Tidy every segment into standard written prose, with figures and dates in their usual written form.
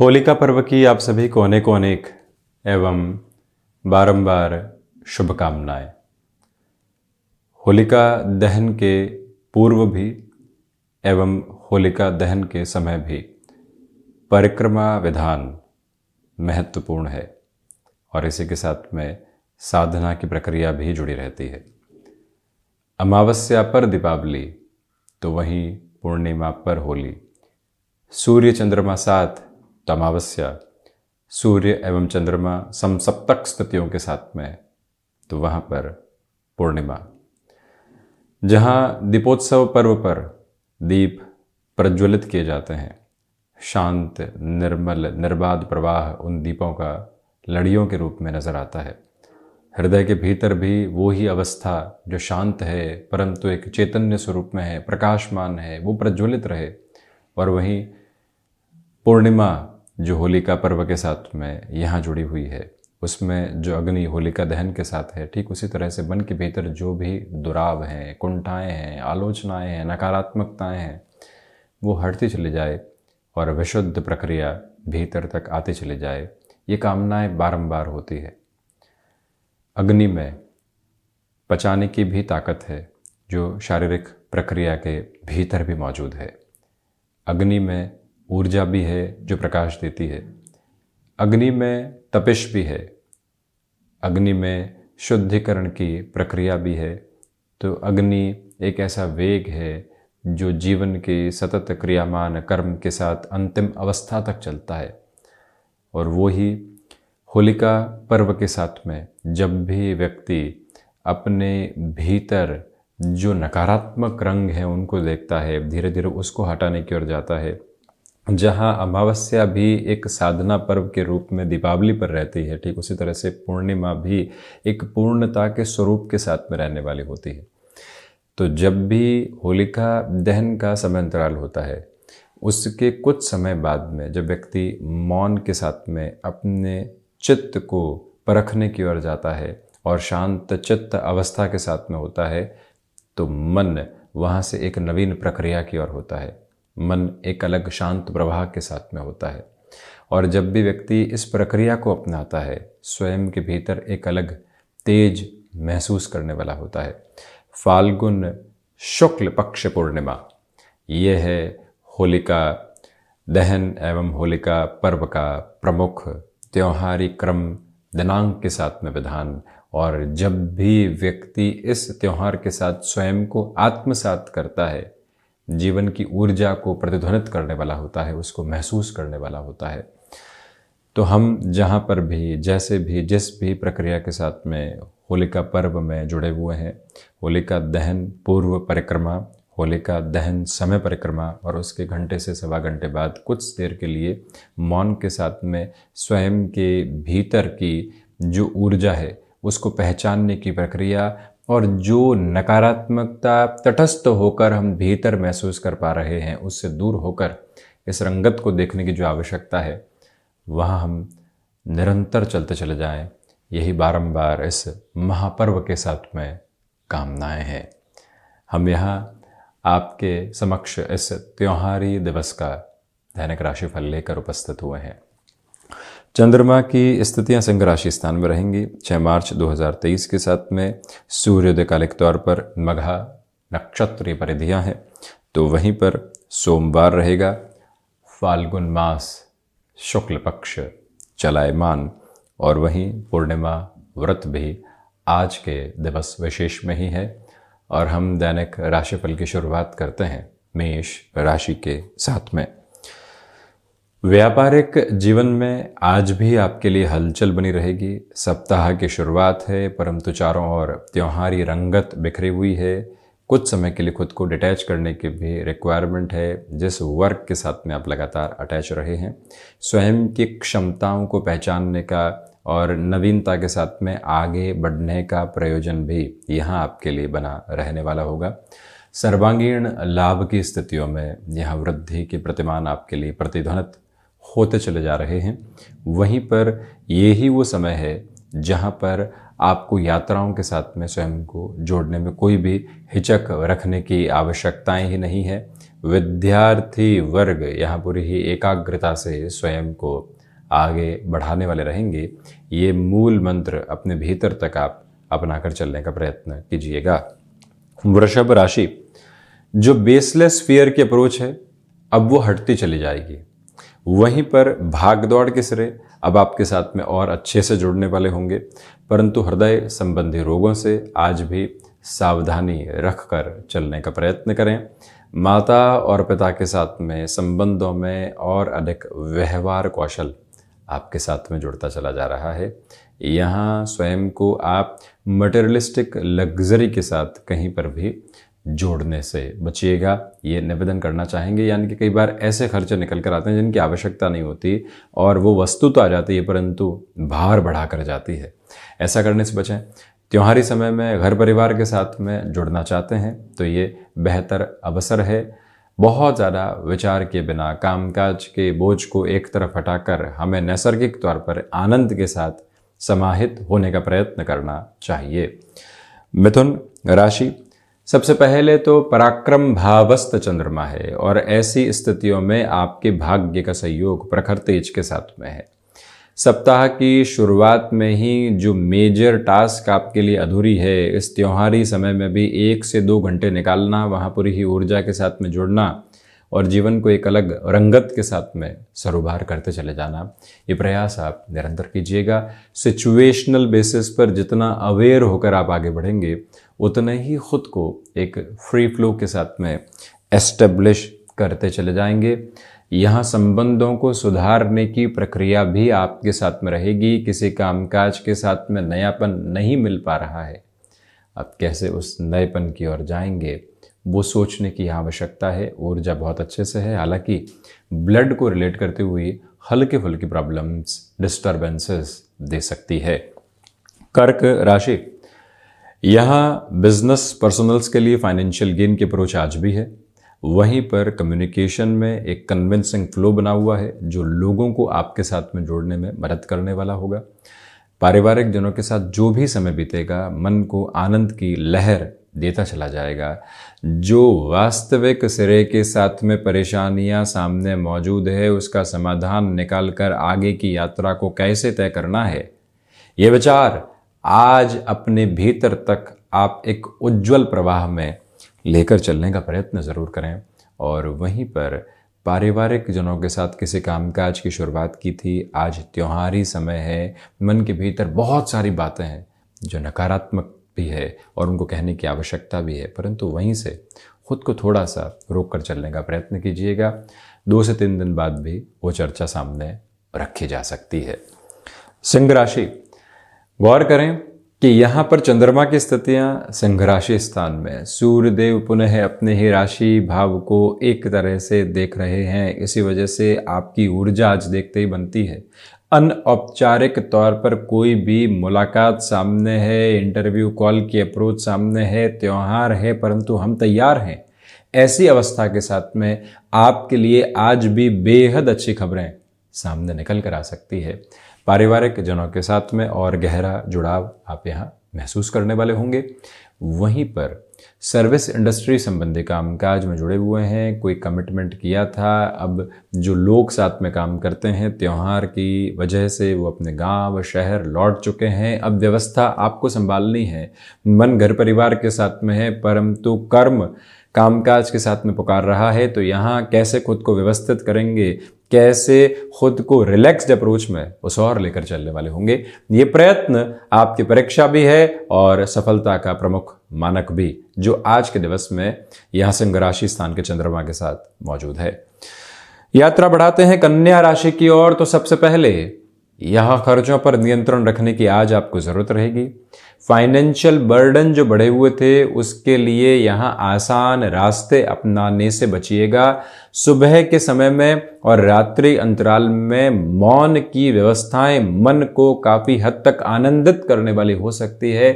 होलिका पर्व की आप सभी को अनेकों अनेक एवं बारंबार शुभकामनाएं। होलिका दहन के पूर्व भी एवं होलिका दहन के समय भी परिक्रमा विधान महत्वपूर्ण है और इसी के साथ में साधना की प्रक्रिया भी जुड़ी रहती है। अमावस्या पर दीपावली तो वहीं पूर्णिमा पर होली, सूर्य चंद्रमा साथ तो अमावस्या, सूर्य एवं चंद्रमा समसप्तक स्थितियों के साथ में तो वहाँ पर पूर्णिमा। जहाँ दीपोत्सव पर्व पर दीप प्रज्वलित किए जाते हैं, शांत निर्मल निर्बाध प्रवाह उन दीपों का लड़ियों के रूप में नजर आता है। हृदय के भीतर भी वो ही अवस्था जो शांत है परंतु एक चैतन्य स्वरूप में है, प्रकाशमान है, वो प्रज्वलित रहे। और वहीं पूर्णिमा जो होलिका पर्व के साथ में यहाँ जुड़ी हुई है, उसमें जो अग्नि होलिका दहन के साथ है, ठीक उसी तरह से मन के भीतर जो भी दुराव हैं, कुंठाएं हैं, आलोचनाएं हैं, नकारात्मकताएं हैं, वो हटती चली जाए और विशुद्ध प्रक्रिया भीतर तक आती चली जाए। ये कामनाएं बारंबार होती है। अग्नि में पचाने की भी ताकत है जो शारीरिक प्रक्रिया के भीतर भी मौजूद है। अग्नि में ऊर्जा भी है जो प्रकाश देती है। अग्नि में तपिश भी है। अग्नि में शुद्धिकरण की प्रक्रिया भी है। तो अग्नि एक ऐसा वेग है जो जीवन के सतत क्रियामान कर्म के साथ अंतिम अवस्था तक चलता है। और वो ही होलिका पर्व के साथ में जब भी व्यक्ति अपने भीतर जो नकारात्मक रंग है उनको देखता है, धीरे धीरे उसको हटाने की ओर जाता है। जहाँ अमावस्या भी एक साधना पर्व के रूप में दीपावली पर रहती है, ठीक उसी तरह से पूर्णिमा भी एक पूर्णता के स्वरूप के साथ में रहने वाली होती है। तो जब भी होलिका दहन का समय अंतराल होता है, उसके कुछ समय बाद में जब व्यक्ति मौन के साथ में अपने चित्त को परखने की ओर जाता है और शांत चित्त अवस्था के साथ में होता है, तो मन वहाँ से एक नवीन प्रक्रिया की ओर होता है। मन एक अलग शांत प्रवाह के साथ में होता है। और जब भी व्यक्ति इस प्रक्रिया को अपनाता है, स्वयं के भीतर एक अलग तेज महसूस करने वाला होता है। फाल्गुन शुक्ल पक्ष पूर्णिमा, ये है होलिका दहन एवं होलिका पर्व का प्रमुख त्योहारी क्रम दिनांक के साथ में विधान। और जब भी व्यक्ति इस त्योहार के साथ स्वयं को आत्मसात करता है, जीवन की ऊर्जा को प्रतिध्वनित करने वाला होता है, उसको महसूस करने वाला होता है, तो हम जहाँ पर भी जैसे भी जिस भी प्रक्रिया के साथ में होलिका पर्व में जुड़े हुए हैं, होलिका दहन पूर्व परिक्रमा, होलिका दहन समय परिक्रमा और उसके घंटे से सवा घंटे बाद कुछ देर के लिए मौन के साथ में स्वयं के भीतर की जो ऊर्जा है उसको पहचानने की प्रक्रिया और जो नकारात्मकता तटस्थ होकर हम भीतर महसूस कर पा रहे हैं उससे दूर होकर इस रंगत को देखने की जो आवश्यकता है, वहाँ हम निरंतर चलते चले जाएं। यही बारंबार इस महापर्व के साथ में कामनाएं हैं। हम यहाँ आपके समक्ष इस त्योहारी दिवस का दैनिक राशिफल लेकर उपस्थित हुए हैं। चंद्रमा की स्थितियां सिंह राशि स्थान में रहेंगी 6 मार्च 2023 के साथ में। सूर्योदय कालिक तौर पर मघा नक्षत्रीय परिधियां हैं, तो वहीं पर सोमवार रहेगा। फाल्गुन मास शुक्ल पक्ष चलायमान और वहीं पूर्णिमा व्रत भी आज के दिवस विशेष में ही है। और हम दैनिक राशिफल की शुरुआत करते हैं मेष राशि के साथ में। व्यापारिक जीवन में आज भी आपके लिए हलचल बनी रहेगी। सप्ताह की शुरुआत है परंतु चारों ओर त्योहारी रंगत बिखरी हुई है। कुछ समय के लिए खुद को डिटैच करने की भी रिक्वायरमेंट है। जिस वर्क के साथ में आप लगातार अटैच रहे हैं, स्वयं की क्षमताओं को पहचानने का और नवीनता के साथ में आगे बढ़ने का प्रयोजन भी यहाँ आपके लिए बना रहने वाला होगा। सर्वांगीण लाभ की स्थितियों में यहाँ वृद्धि के प्रतिमान आपके लिए प्रतिध्वनित होते चले जा रहे हैं। वहीं पर यही वो समय है जहाँ पर आपको यात्राओं के साथ में स्वयं को जोड़ने में कोई भी हिचक रखने की आवश्यकताएं ही नहीं है। विद्यार्थी वर्ग यहाँ पूरी ही एकाग्रता से स्वयं को आगे बढ़ाने वाले रहेंगे। ये मूल मंत्र अपने भीतर तक आप अपनाकर चलने का प्रयत्न कीजिएगा। वृषभ राशि, जो बेसलेस फियर की अप्रोच है अब वो हटती चली जाएगी। वहीं पर भाग दौड़ के सिरे अब आपके साथ में और अच्छे से जुड़ने वाले होंगे, परंतु हृदय संबंधी रोगों से आज भी सावधानी रखकर चलने का प्रयत्न करें। माता और पिता के साथ में संबंधों में और अधिक व्यवहार कौशल आपके साथ में जुड़ता चला जा रहा है। यहाँ स्वयं को आप मटेरियलिस्टिक लग्जरी के साथ कहीं पर भी जोड़ने से बचिएगा, ये निवेदन करना चाहेंगे। यानी कि कई बार ऐसे खर्चे निकल कर आते हैं जिनकी आवश्यकता नहीं होती और वो वस्तु तो आ जाती है परंतु भार बढ़ा कर जाती है। ऐसा करने से बचें। त्योहारी समय में घर परिवार के साथ में जुड़ना चाहते हैं तो ये बेहतर अवसर है। बहुत ज़्यादा विचार के बिना कामकाज के बोझ को एक तरफ हटाकर हमें नैसर्गिक तौर पर आनंद के साथ समाहित होने का प्रयत्न करना चाहिए। मिथुन राशि, सबसे पहले तो पराक्रम भावस्थ चंद्रमा है और ऐसी स्थितियों में आपके भाग्य का सहयोग प्रखर तेज के साथ में है। सप्ताह की शुरुआत में ही जो मेजर टास्क आपके लिए अधूरी है, इस त्योहारी समय में भी 1 से 2 घंटे निकालना, वहाँ पूरी ही ऊर्जा के साथ में जुड़ना और जीवन को एक अलग रंगत के साथ में सरोबार करते चले जाना, ये प्रयास आप निरंतर कीजिएगा। सिचुएशनल बेसिस पर जितना अवेयर होकर आप आगे बढ़ेंगे उतने ही खुद को एक फ्री फ्लो के साथ में एस्टेब्लिश करते चले जाएंगे। यहाँ संबंधों को सुधारने की प्रक्रिया भी आपके साथ में रहेगी। किसी कामकाज के साथ में नयापन नहीं मिल पा रहा है, आप कैसे उस नएपन की ओर जाएंगे वो सोचने की आवश्यकता है। ऊर्जा बहुत अच्छे से है, हालांकि ब्लड को रिलेट करते हुए हल्के फुल्की प्रॉब्लम्स, डिस्टर्बेंसेस दे सकती है। कर्क राशि, यहाँ बिजनेस पर्सनल्स के लिए फाइनेंशियल गेन की अप्रोच आज भी है। वहीं पर कम्युनिकेशन में एक कन्विंसिंग फ्लो बना हुआ है जो लोगों को आपके साथ में जोड़ने में मदद करने वाला होगा। पारिवारिक जनों के साथ जो भी समय बीतेगा मन को आनंद की लहर देता चला जाएगा। जो वास्तविक सिरे के साथ में परेशानियां सामने मौजूद है उसका समाधान निकालकर आगे की यात्रा को कैसे तय करना है, ये विचार आज अपने भीतर तक आप एक उज्जवल प्रवाह में लेकर चलने का प्रयत्न ज़रूर करें। और वहीं पर पारिवारिक जनों के साथ किसी कामकाज की शुरुआत की थी, आज त्योहारी समय है, मन के भीतर बहुत सारी बातें हैं जो नकारात्मक भी है और उनको कहने की आवश्यकता भी है, परंतु वहीं से खुद को थोड़ा सा रोक कर चलने का प्रयत्न कीजिएगा। 2 से 3 दिन बाद भी वो चर्चा सामने रखी जा सकती है। सिंह राशि, गौर करें कि यहाँ पर चंद्रमा की स्थितियाँ सिंह राशि स्थान में, सूर्यदेव पुनः अपने ही राशि भाव को एक तरह से देख रहे हैं। इसी वजह से आपकी ऊर्जा आज देखते ही बनती है। अनौपचारिक तौर पर कोई भी मुलाकात सामने है, इंटरव्यू कॉल की अप्रोच सामने है, त्यौहार है, परंतु हम तैयार हैं। ऐसी अवस्था के साथ में आपके लिए आज भी बेहद अच्छी खबरें सामने निकल कर आ सकती है। पारिवारिक जनों के साथ में और गहरा जुड़ाव आप यहाँ महसूस करने वाले होंगे। वहीं पर सर्विस इंडस्ट्री संबंधी कामकाज में जुड़े हुए हैं, कोई कमिटमेंट किया था, अब जो लोग साथ में काम करते हैं त्योहार की वजह से वो अपने गांव शहर लौट चुके हैं। अब व्यवस्था आपको संभालनी है। मन घर परिवार के साथ में है परंतु कर्म कामकाज के साथ में पुकार रहा है, तो यहाँ कैसे खुद को व्यवस्थित करेंगे, कैसे खुद को रिलैक्स्ड अप्रोच में उस और लेकर चलने वाले होंगे। ये प्रयत्न आपकी परीक्षा भी है और सफलता का प्रमुख मानक भी, जो आज के दिवस में यहाँ सिंह राशि स्थान के चंद्रमा के साथ मौजूद है। यात्रा बढ़ाते हैं कन्या राशि की ओर। तो सबसे पहले यहाँ खर्चों पर नियंत्रण रखने की आज आपको जरूरत रहेगी। फाइनेंशियल बर्डन जो बढ़े हुए थे उसके लिए यहाँ आसान रास्ते अपनाने से बचिएगा। सुबह के समय में और रात्रि अंतराल में मौन की व्यवस्थाएं मन को काफ़ी हद तक आनंदित करने वाली हो सकती है।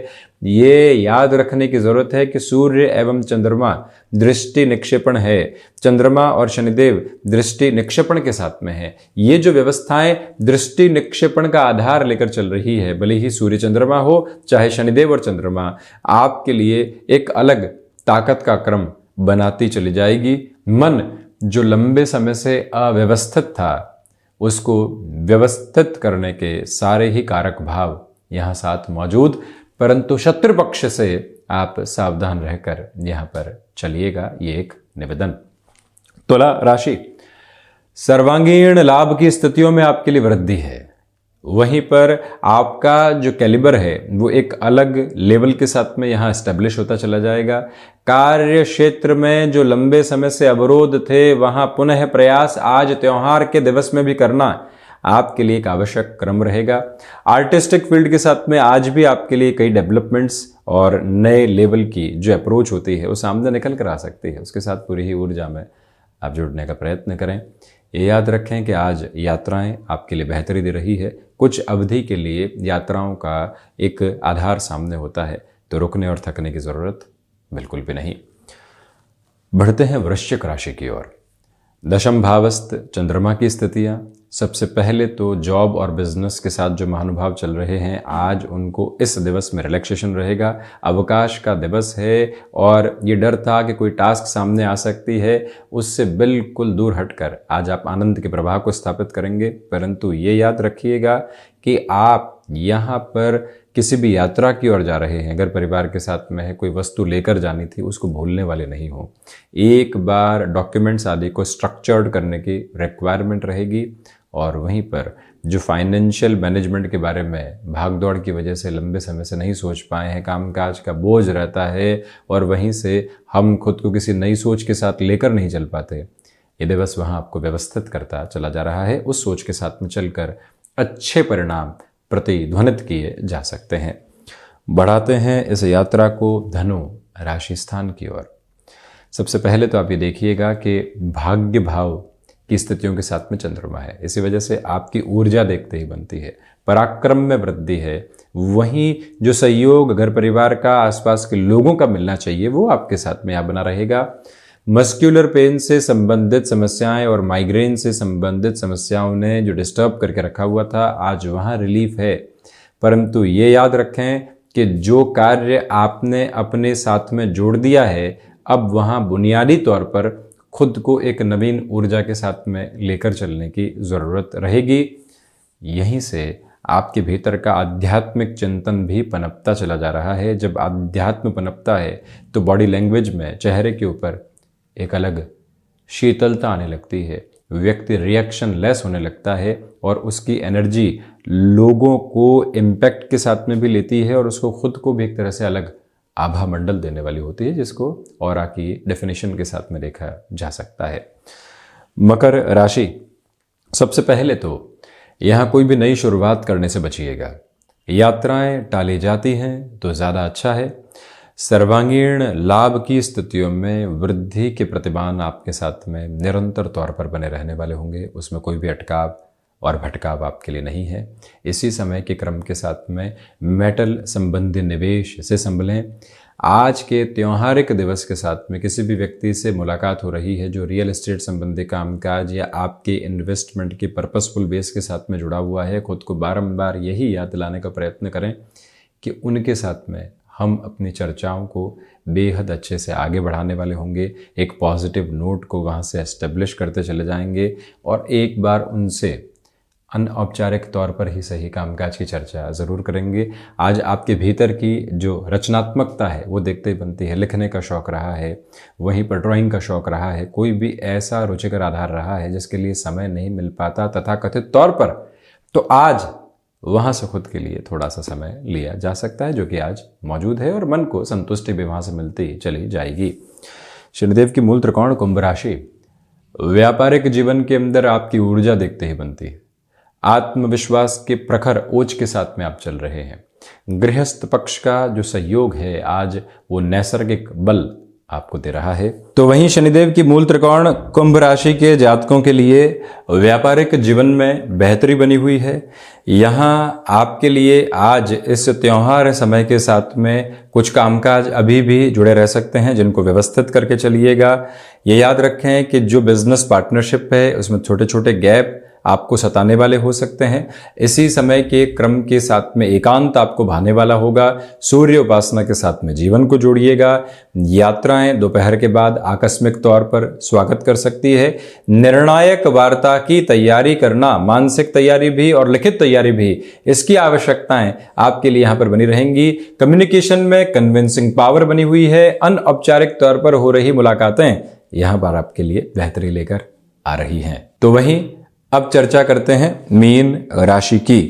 ये याद रखने की ज़रूरत है कि सूर्य एवं चंद्रमा दृष्टि निक्षेपण है। चंद्रमा और शनिदेव दृष्टि निक्षेपण के साथ में है। ये जो व्यवस्थाएं दृष्टि निक्षेपण का आधार लेकर चल रही है, भले ही सूर्य चंद्रमा हो चाहे शनिदेव और चंद्रमा, आपके लिए एक अलग ताकत का क्रम बनाती चली जाएगी। मन जो लंबे समय से अव्यवस्थित था उसको व्यवस्थित करने के सारे ही कारक भाव यहाँ साथ मौजूद, परंतु शत्रु पक्ष से आप सावधान रहकर यहाँ पर चलिएगा, ये एक निवेदन। तुला राशि, सर्वांगीण लाभ की स्थितियों में आपके लिए वृद्धि है। वहीं पर आपका जो कैलिबर है वो एक अलग लेवल के साथ में यहाँ एस्टेब्लिश होता चला जाएगा। कार्य क्षेत्र में जो लंबे समय से अवरोध थे वहां पुनः प्रयास आज त्योहार के दिवस में भी करना आपके लिए एक आवश्यक क्रम रहेगा। आर्टिस्टिक फील्ड के साथ में आज भी आपके लिए कई डेवलपमेंट्स और नए लेवल की जो अप्रोच होती है वो सामने निकल कर आ सकती है। उसके साथ पूरी ही ऊर्जा में आप जुड़ने का प्रयत्न करें। ये याद रखें कि आज यात्राएं आपके लिए बेहतरी दे रही है। कुछ अवधि के लिए यात्राओं का एक आधार सामने होता है, तो रुकने और थकने की ज़रूरत बिल्कुल भी नहीं। बढ़ते हैं वृश्चिक राशि की ओर। दशम भावस्थ चंद्रमा की स्थितियां, सबसे पहले तो जॉब और बिजनेस के साथ जो महानुभाव चल रहे हैं आज उनको इस दिवस में रिलैक्सेशन रहेगा। अवकाश का दिवस है और ये डर था कि कोई टास्क सामने आ सकती है, उससे बिल्कुल दूर हटकर आज आप आनंद के प्रवाह को स्थापित करेंगे। परंतु ये याद रखिएगा कि आप यहाँ पर किसी भी यात्रा की ओर जा रहे हैं, अगर परिवार के साथ में है, कोई वस्तु लेकर जानी थी, उसको भूलने वाले नहीं हो। एक बार डॉक्यूमेंट्स आदि को स्ट्रक्चर्ड करने की रिक्वायरमेंट रहेगी। और वहीं पर जो फाइनेंशियल मैनेजमेंट के बारे में भागदौड़ की वजह से लंबे समय से नहीं सोच पाए हैं, कामकाज का बोझ रहता है और वहीं से हम खुद को किसी नई सोच के साथ लेकर नहीं चल पाते, ये दिवस वहाँ आपको व्यवस्थित करता चला जा रहा है। उस सोच के साथ में चलकर अच्छे परिणाम प्रतिध्वनित किए जा सकते हैं। बढ़ाते हैं इस यात्रा को धनु राशि स्थान की ओर। सबसे पहले तो आप ये देखिएगा कि भाग्य भाव की स्थितियों के साथ में चंद्रमा है, इसी वजह से आपकी ऊर्जा देखते ही बनती है, पराक्रम में वृद्धि है। वहीं जो सहयोग घर परिवार का, आसपास के लोगों का मिलना चाहिए वो आपके साथ में यहाँ बना रहेगा। मस्क्यूलर पेन से संबंधित समस्याएं और माइग्रेन से संबंधित समस्याओं ने जो डिस्टर्ब करके रखा हुआ था आज वहाँ रिलीफ है। परंतु ये याद रखें कि जो कार्य आपने अपने साथ में जोड़ दिया है अब वहाँ बुनियादी तौर पर खुद को एक नवीन ऊर्जा के साथ में लेकर चलने की ज़रूरत रहेगी। यहीं से आपके भीतर का आध्यात्मिक चिंतन भी पनपता चला जा रहा है। जब आध्यात्म पनपता है तो बॉडी लैंग्वेज में, चेहरे के ऊपर एक अलग शीतलता आने लगती है, व्यक्ति रिएक्शन लेस होने लगता है और उसकी एनर्जी लोगों को इम्पैक्ट के साथ में भी लेती है और उसको खुद को भी एक तरह से अलग आभा मंडल देने वाली होती है, जिसको ऑरा की डेफिनेशन के साथ में देखा जा सकता है। मकर राशि, सबसे पहले तो यहाँ कोई भी नई शुरुआत करने से बचिएगा। यात्राएं टाली जाती हैं तो ज़्यादा अच्छा है। सर्वांगीण लाभ की स्थितियों में वृद्धि के प्रतिमान आपके साथ में निरंतर तौर पर बने रहने वाले होंगे, उसमें कोई भी अटकाव और भटकाव आपके लिए नहीं है। इसी समय के क्रम के साथ में मेटल संबंधी निवेश से संभलें। आज के त्योहारिक दिवस के साथ में किसी भी व्यक्ति से मुलाकात हो रही है जो रियल एस्टेट संबंधी कामकाज या आपके इन्वेस्टमेंट के पर्पसफुल बेस के साथ में जुड़ा हुआ है, खुद को बारंबार यही याद दिलाने का प्रयत्न करें कि उनके साथ में हम अपनी चर्चाओं को बेहद अच्छे से आगे बढ़ाने वाले होंगे। एक पॉजिटिव नोट को वहाँ से एस्टेब्लिश करते चले जाएंगे और एक बार उनसे अनौपचारिक तौर पर ही सही कामकाज की चर्चा ज़रूर करेंगे। आज आपके भीतर की जो रचनात्मकता है वो देखते ही बनती है। लिखने का शौक़ रहा है, वहीं पर ड्राइंग का शौक़ रहा है, कोई भी ऐसा रुचिकर आधार रहा है जिसके लिए समय नहीं मिल पाता तथाकथित तौर पर, तो आज वहाँ से खुद के लिए थोड़ा सा समय लिया जा सकता है, जो कि आज मौजूद है और मन को संतुष्टि भी वहाँ से मिलती चली जाएगी। शनिदेव की मूल त्रिकोण कुंभ राशि, व्यापारिक जीवन के अंदर आपकी ऊर्जा देखते ही बनती है। आत्मविश्वास के प्रखर ओज के साथ में आप चल रहे हैं। गृहस्थ पक्ष का जो सहयोग है आज वो नैसर्गिक बल आपको दे रहा है। तो वहीं शनिदेव की मूल त्रिकोण कुंभ राशि के जातकों के लिए व्यापारिक जीवन में बेहतरी बनी हुई है। यहाँ आपके लिए आज इस त्योहार समय के साथ में कुछ कामकाज अभी भी जुड़े रह सकते हैं, जिनको व्यवस्थित करके चलिएगा। ये याद रखें कि जो बिजनेस पार्टनरशिप है उसमें छोटे छोटे गैप आपको सताने वाले हो सकते हैं। इसी समय के क्रम के साथ में एकांत आपको भाने वाला होगा। सूर्य उपासना के साथ में जीवन को जोड़िएगा। यात्राएं दोपहर के बाद आकस्मिक तौर पर स्वागत कर सकती है। निर्णायक वार्ता की तैयारी करना, मानसिक तैयारी भी और लिखित तैयारी भी, इसकी आवश्यकताएं आपके लिए यहां पर बनी रहेंगी। कम्युनिकेशन में कन्विंसिंग पावर बनी हुई है। अनौपचारिक तौर पर हो रही मुलाकातें यहां पर आपके लिए बेहतरी लेकर आ रही हैं। तो वहीं अब चर्चा करते हैं मीन राशि की,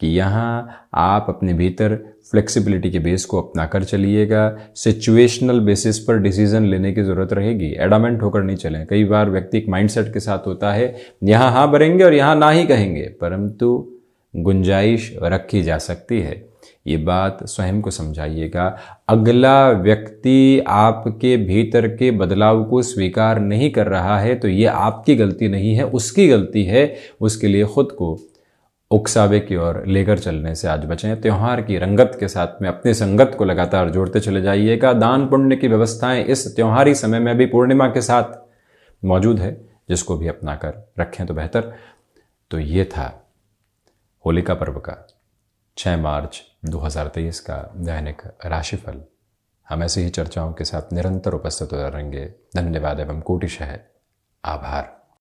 कि यहां आप अपने भीतर फ्लेक्सिबिलिटी के बेस को अपना कर चलिएगा। सिचुएशनल बेसिस पर डिसीजन लेने की जरूरत रहेगी। एडामेंट होकर नहीं चलें। कई बार व्यक्ति एक माइंडसेट के साथ होता है, यहां हाँ भरेंगे और यहां ना ही कहेंगे, परंतु गुंजाइश रखी जा सकती है। ये बात स्वयं को समझाइएगा। अगला व्यक्ति आपके भीतर के बदलाव को स्वीकार नहीं कर रहा है तो ये आपकी गलती नहीं है, उसकी गलती है। उसके लिए खुद को उकसावे की ओर लेकर चलने से आज बचें। त्यौहार की रंगत के साथ में अपनी संगत को लगातार जोड़ते चले जाइएगा। दान पुण्य की व्यवस्थाएं इस त्योहारी समय में भी पूर्णिमा के साथ मौजूद है, जिसको भी अपना कर रखें तो बेहतर। तो ये था होलिका पर्व का 6 मार्च 2023 का दैनिक राशिफल। हम ऐसी ही चर्चाओं के साथ निरंतर उपस्थित रहेंगे। धन्यवाद एवं कोटिशः आभार।